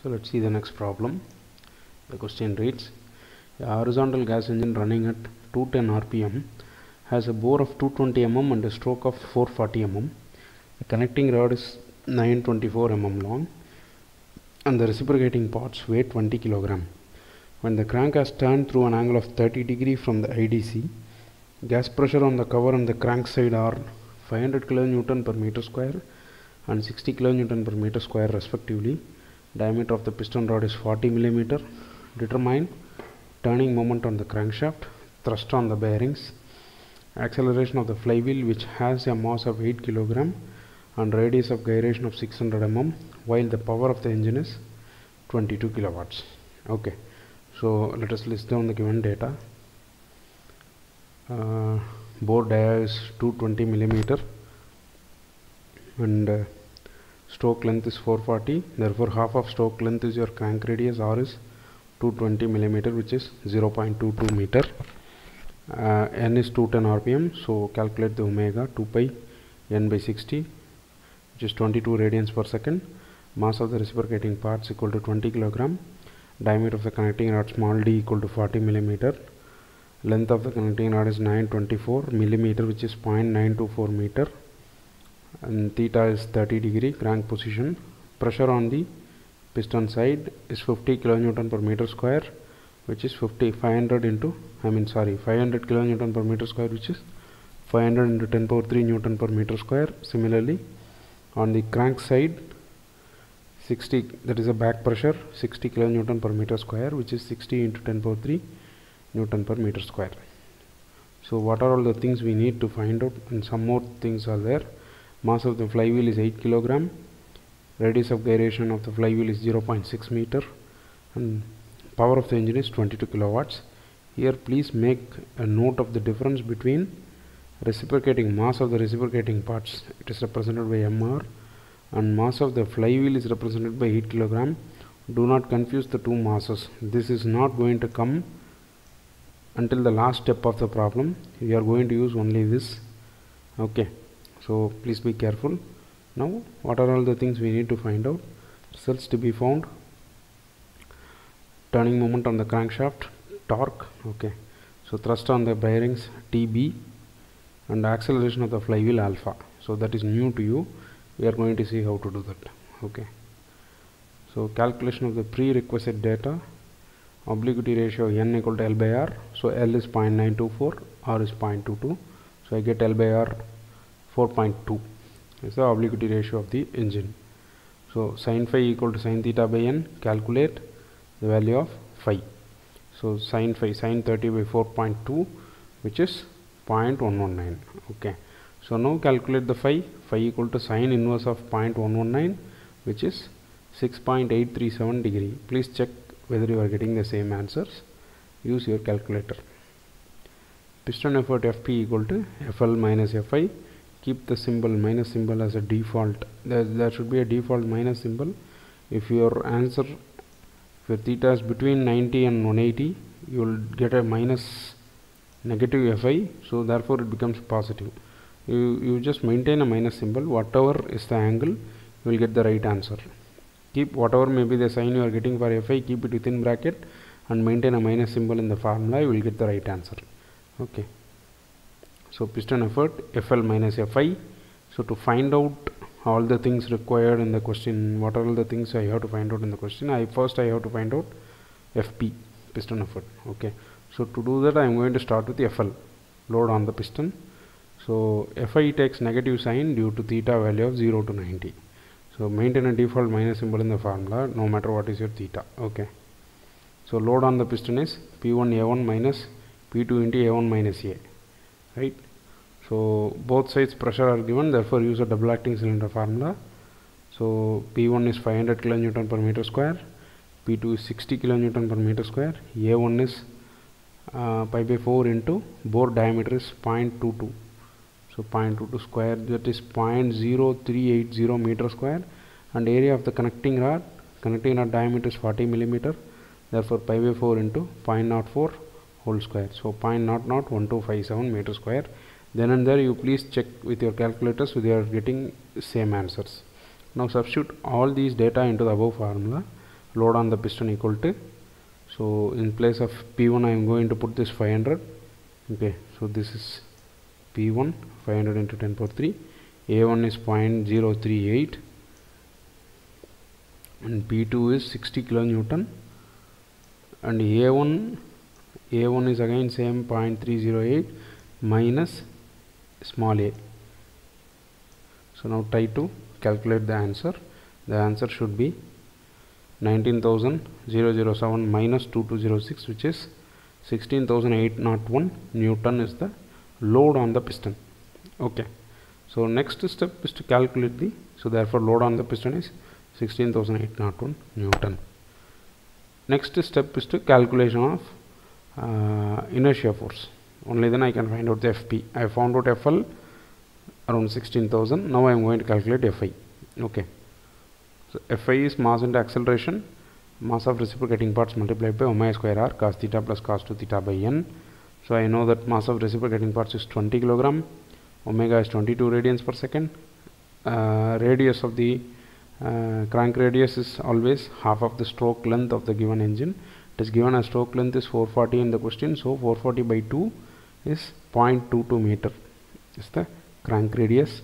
So let's see the next problem. The question reads: a horizontal gas engine running at 210 rpm has a bore of 220 mm and a stroke of 440 mm. The connecting rod is 924 mm long and the reciprocating parts weigh 20 kg. When the crank has turned through an angle of 30 degree from the IDC, gas pressure on the cover and the crank side are 500 kN per meter square and 60 kN per meter square respectively. Diameter of the piston rod is 40 mm. Determine turning moment on the crankshaft, thrust on the bearings, acceleration of the flywheel which has a mass of 8 kg and radius of gyration of 600 mm, while the power of the engine is 22 kilowatts. Okay, so let us list down the given data. Bore dia is 220 mm and stroke length is 440, therefore half of stroke length is your crank radius, R is 220 mm, which is 0.22 meter. N is 210 rpm, so calculate the omega 2 pi n by 60, which is 22 radians per second. Mass of the reciprocating parts equal to 20 kg. Diameter of the connecting rod small d equal to 40 mm. Length of the connecting rod is 924 mm, which is 0.924 meter. And theta is 30 degree. Crank position. Pressure on the piston side is 50 kN per meter square, which is 500 kN per meter square, which is 500 into 10 power 3 Newton per meter square. Similarly, on the crank side, 60, that is a back pressure, 60 kN per meter square, which is 60 into 10 power 3 Newton per meter square. So what are all the things we need to find out, and some more things are there. Mass of the flywheel is 8 kg. Radius of gyration of the flywheel is 0.6 meter and power of the engine is 22 kilowatts. Here please make a note of the difference between reciprocating mass of the reciprocating parts, it is represented by mr, and mass of the flywheel is represented by 8 kg. Do not confuse the two masses. This is not going to come until the last step of the problem. We are going to use only this. Okay, so please be careful. Now what are all the things we need to find out? Results to be found: turning moment on the crankshaft, torque, okay, so thrust on the bearings TB, and acceleration of the flywheel alpha. So that is new to you. We are going to see how to do that. Okay, so calculation of the prerequisite data: obliquity ratio n equal to L by R. So L is 0.924, R is 0.22, so I get L by R 4.2 is the obliquity ratio of the engine. So sin phi equal to sin theta by n. Calculate the value of phi. So sin phi, sin 30 by 4.2, which is 0.119. Okay, so now calculate the phi. Phi equal to sin inverse of 0.119, which is 6.837 degree. Please check whether you are getting the same answers. Use your calculator. Piston effort Fp equal to Fl minus Fi. Keep the symbol minus symbol as a default. There should be a default minus symbol. If your answer, if your theta is between 90 and 180, you will get a minus negative Fi, so therefore it becomes positive. You just maintain a minus symbol. Whatever is the angle, you will get the right answer. Keep whatever may be the sign you are getting for Fi, keep it within bracket and maintain a minus symbol in the formula, you will get the right answer. Okay, so piston effort Fl minus Fi. So to find out all the things required in the question, what are all the things I have to find out in the question? First I have to find out Fp, piston effort. Okay, so to do that I am going to start with Fl, load on the piston. So Fi takes negative sign due to theta value of 0 to 90. So maintain a default minus symbol in the formula no matter what is your theta. Okay, so load on the piston is P1 A1 minus P2 into A1 minus A, right? So both sides pressure are given, therefore use a double acting cylinder formula. So P1 is 500 kN per meter square, P2 is 60 kN per meter square, A1 is pi by 4 into bore diameter is 0.22. So 0.22 square, that is 0.0380 meter square, and area of the connecting rod diameter is 40 mm, therefore pi by 4 into 0.04 whole square, so 0.001257 meter square. Then and there you please check with your calculators whether you are getting same answers. Now substitute all these data into the above formula load on the piston equal to, so in place of P1 I am going to put this 500. Okay, so this is P1 500 into 10 power 3. A1 is 0.038 and P2 is 60 kilonewton, and A1 is again same 0.308 minus small a. So now try to calculate the answer. The answer should be 19,007 minus 2206, which is 16,801 Newton is the load on the piston. Okay, so next step is to calculate the, so therefore load on the piston is 16,801 Newton. Next step is to calculation of inertia force. Only then I can find out the FP. I found out FL around 16,000. Now I am going to calculate FI. Okay, so Fi is mass into acceleration, mass of reciprocating parts multiplied by omega square r cos theta plus cos 2 theta by n. So I know that mass of reciprocating parts is 20 kilogram, omega is 22 radians per second, radius of the crank radius is always half of the stroke length of the given engine. It is given as stroke length is 440 in the question, so 440 by 2 is 0.22 meter is the crank radius.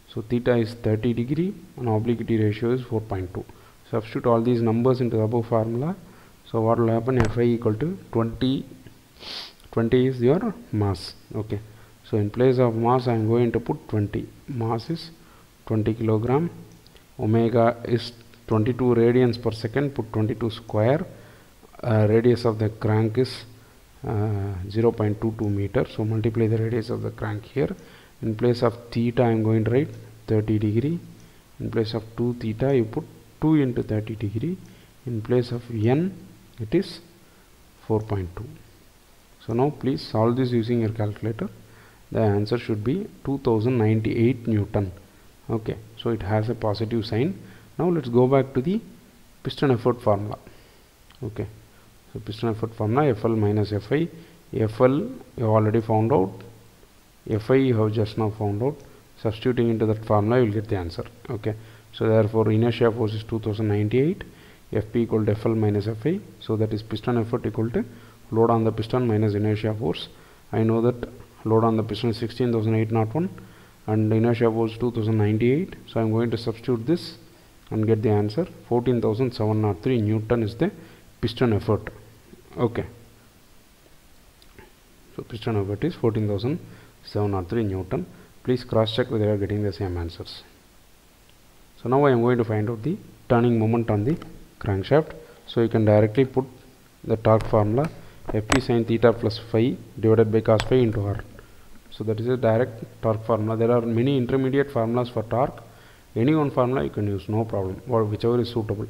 So theta is 30 degree and obliquity ratio is 4.2. Substitute all these numbers into the above formula. So what will happen? Fi equal to 20 is your mass. Okay, so in place of mass I am going to put 20. Mass is 20 kilogram, omega is 22 radians per second, put 22 square, radius of the crank is 0.22 meter, so multiply the radius of the crank here. In place of theta I am going to write 30 degree. In place of 2 theta you put 2 into 30 degree. In place of n it is 4.2. So now please solve this using your calculator. The answer should be 2098 Newton. Okay, so it has a positive sign. Now let's go back to the piston effort formula. Okay, so piston effort formula, FL minus Fi. FL you already found out, Fi you have just now found out. Substituting into that formula you will get the answer. Okay, so therefore inertia force is 2098, Fp equal to Fl minus Fi. So that is piston effort equal to load on the piston minus inertia force. I know that load on the piston is 16,801 and inertia force 2098. So I am going to substitute this and get the answer. 14,703 Newton is the piston effort. Okay, so piston effort is 14,703 Newton. Please cross check whether you are getting the same answers. So now I am going to find out the turning moment on the crankshaft. So you can directly put the torque formula, Fp sin theta plus phi divided by cos phi into r. So that is a direct torque formula. There are many intermediate formulas for torque. Any one formula you can use, no problem, or whichever is suitable.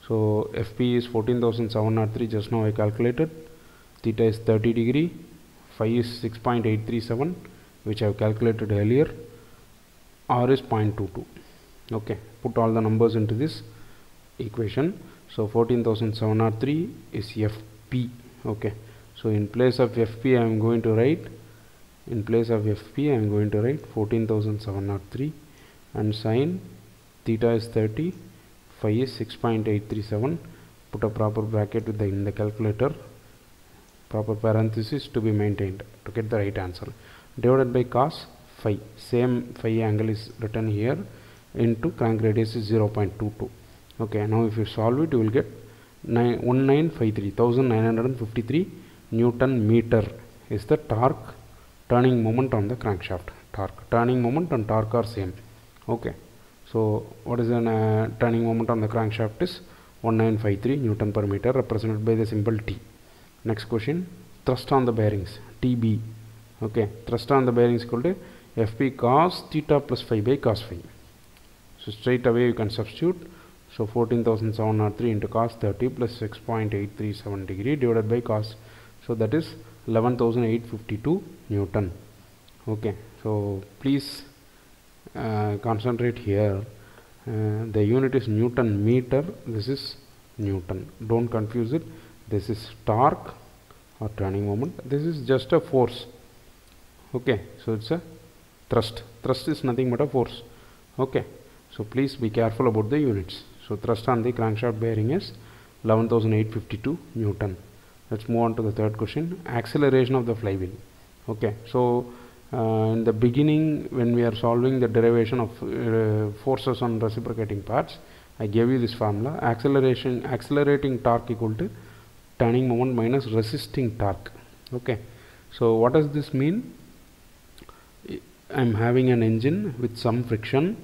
So Fp is 14,703, just now I calculated. Theta is 30 degree, phi is 6.837, which I have calculated earlier. R is 0.22. Okay, put all the numbers into this equation. So 14,703 is Fp. Okay, so in place of Fp I am going to write, 14,703 and sin theta is 30, phi is 6.837. Put a proper bracket with in the calculator, proper parenthesis to be maintained to get the right answer, divided by cos phi. Same phi angle is written here, into crank radius is 0.22. Okay, now if you solve it you will get 1953 Newton meter is the torque turning moment on the crankshaft. Torque, turning moment and torque are same. Okay, so what is the turning moment on the crankshaft is 1953 Newton per meter, represented by the symbol T. Next question, thrust on the bearings, TB. Okay, thrust on the bearings equal to Fp cos theta plus phi by cos phi. So straight away you can substitute. So 14,703 into cos 30 plus 6.837 degree divided by cos. So that is 11,852 Newton. Okay, so please concentrate here. The unit is Newton meter. This is Newton. Don't confuse it. This is torque or turning moment. This is just a force. Okay, so it's a thrust. Thrust is nothing but a force. Okay, so please be careful about the units. So thrust on the crankshaft bearing is 11,852 Newton. Let's move on to the third question. Acceleration of the flywheel. Okay, so in the beginning, when we are solving the derivation of forces on reciprocating parts, I gave you this formula: accelerating torque equal to turning moment minus resisting torque. Okay, so what does this mean? I am having an engine with some friction,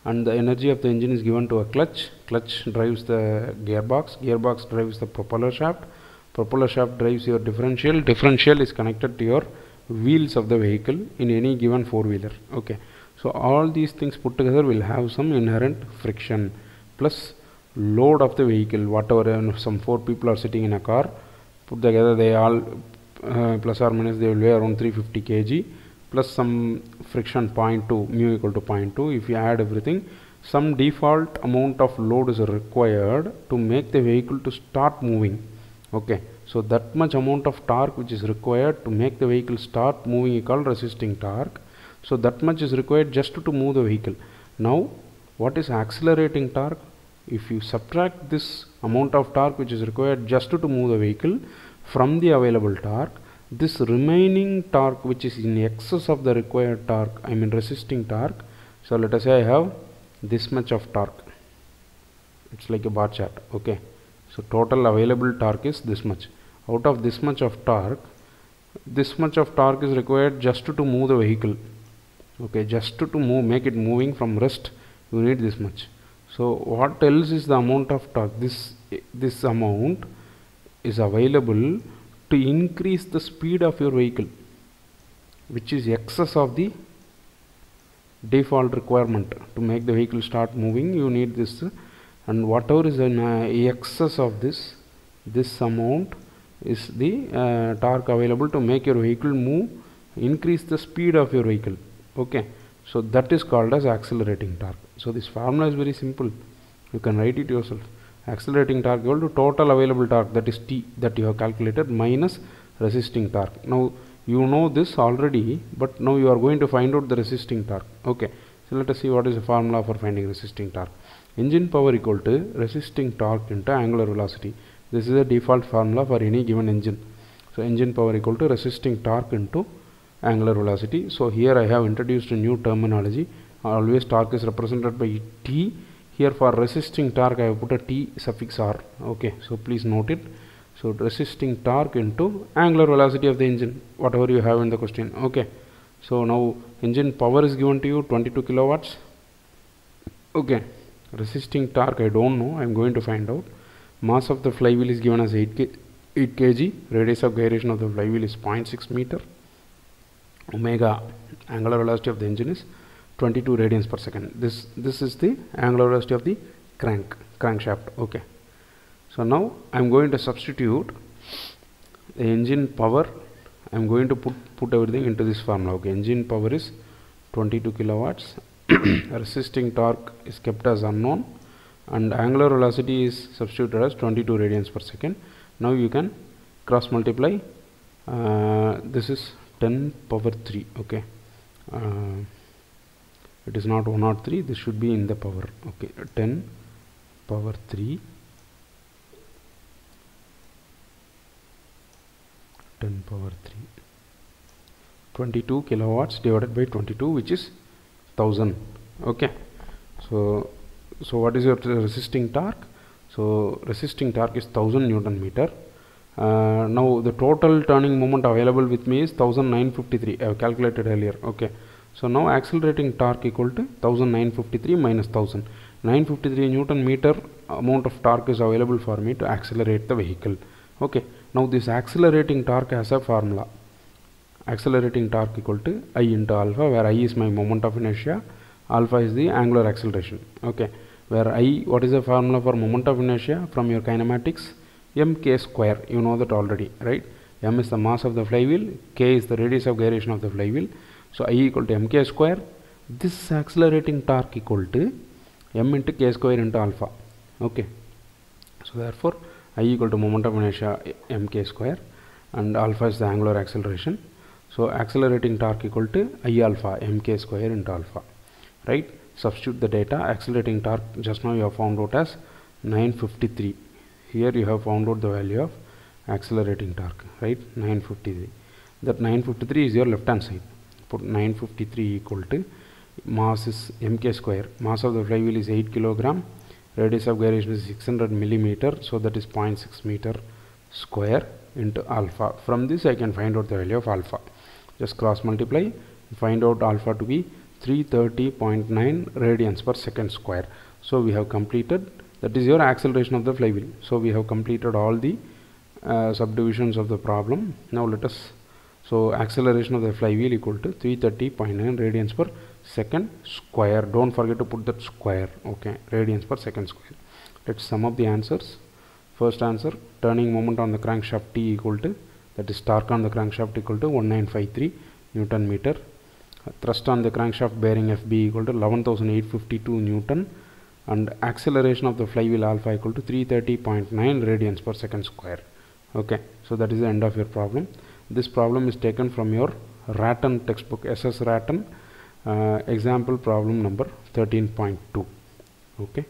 and the energy of the engine is given to a clutch. Clutch drives the gearbox drives the propeller shaft drives your differential. Differential is connected to your wheels of the vehicle in any given four-wheeler. Okay, so all these things put together will have some inherent friction plus load of the vehicle, whatever. Some four people are sitting in a car, put together, they all plus or minus they will weigh around 350 kg plus some friction 0.2, mu equal to 0.2. if you add everything, some default amount of load is required to make the vehicle to start moving. Okay, so that much amount of torque which is required to make the vehicle start moving is called resisting torque. So that much is required just to move the vehicle. Now what is accelerating torque? If you subtract this amount of torque which is required just to move the vehicle from the available torque, this remaining torque which is in excess of the required torque, I mean resisting torque. So let us say I have this much of torque. It's like a bar chart. Okay, so total available torque is this much. Out of this much of torque, this much of torque is required just to move the vehicle. Okay, just to move, make it moving from rest, you need this much. So what else is the amount of torque? This amount is available to increase the speed of your vehicle, which is excess of the default requirement. To make the vehicle start moving, you need this, and whatever is in excess of this amount is the torque available to make your vehicle move, increase the speed of your vehicle. Okay, so that is called as accelerating torque. So this formula is very simple, you can write it yourself. Accelerating torque equal to total available torque, that is T, that you have calculated, minus resisting torque. Now you know this already, but now you are going to find out the resisting torque. Okay, so let us see what is the formula for finding resisting torque. Engine power equal to resisting torque into angular velocity. This is the default formula for any given engine. So engine power equal to resisting torque into angular velocity. So here I have introduced a new terminology. Always torque is represented by T. Here for resisting torque I have put a T suffix R. Okay, so please note it. So resisting torque into angular velocity of the engine, whatever you have in the question. Okay, so now engine power is given to you 22 kilowatts. Okay, resisting torque I don't know, I am going to find out. Mass of the flywheel is given as 8 kg. Radius of gyration of the flywheel is 0.6 meter. Omega, angular velocity of the engine, is 22 radians per second. This is the angular velocity of the crankshaft. Okay, so now I am going to substitute the engine power. I am going to put everything into this formula. Okay, engine power is 22 kilowatts. Resisting torque is kept as unknown, and angular velocity is substituted as 22 radians per second. Now you can cross multiply. This is 10 power 3. Okay, it is not 103, this should be in the power. Okay, 10 power 3, 10 power 3, 22 kilowatts divided by 22, which is 1000. Okay, so what is your resisting torque? So resisting torque is 1000 Newton meter. Now the total turning moment available with me is 1953. I have calculated earlier. Okay, so now accelerating torque equal to 1953 minus 1000. 953 Newton meter amount of torque is available for me to accelerate the vehicle. Okay, now this accelerating torque has a formula. Accelerating torque equal to I into alpha, where I is my moment of inertia, alpha is the angular acceleration. Okay, where I, what is the formula for moment of inertia from your kinematics? mk square, you know that already, right? M is the mass of the flywheel, k is the radius of gyration of the flywheel. So I equal to mk square. This accelerating torque equal to m into k square into alpha. Okay, so therefore I equal to moment of inertia mk square, and alpha is the angular acceleration. So accelerating torque equal to I alpha mk square into alpha, right? substitute the data. Accelerating torque just now you have found out as 953. Here you have found out the value of accelerating torque, right? 953. That 953 is your left hand side. Put 953 equal to mass is mk square. Mass of the flywheel is 8 kilogram. Radius of gyration is 600 millimeter. So that is 0.6 meter square into alpha. From this I can find out the value of alpha. Just cross multiply. Find out alpha to be 330.9 radians per second square. So we have completed. That is your acceleration of the flywheel. So we have completed all the subdivisions of the problem. Now let us. So acceleration of the flywheel equal to 330.9 radians per second square. Don't forget to put that square. Okay, radians per second square. Let's sum up the answers. First answer, turning moment on the crankshaft T equal to, that is torque on the crankshaft equal to 1953 Newton meter. Thrust on the crankshaft bearing FB equal to 11,852 Newton, and acceleration of the flywheel alpha equal to 330.9 radians per second square. Okay, so that is the end of your problem. This problem is taken from your Rattan textbook, SS Rattan, example problem number 13.2. Okay.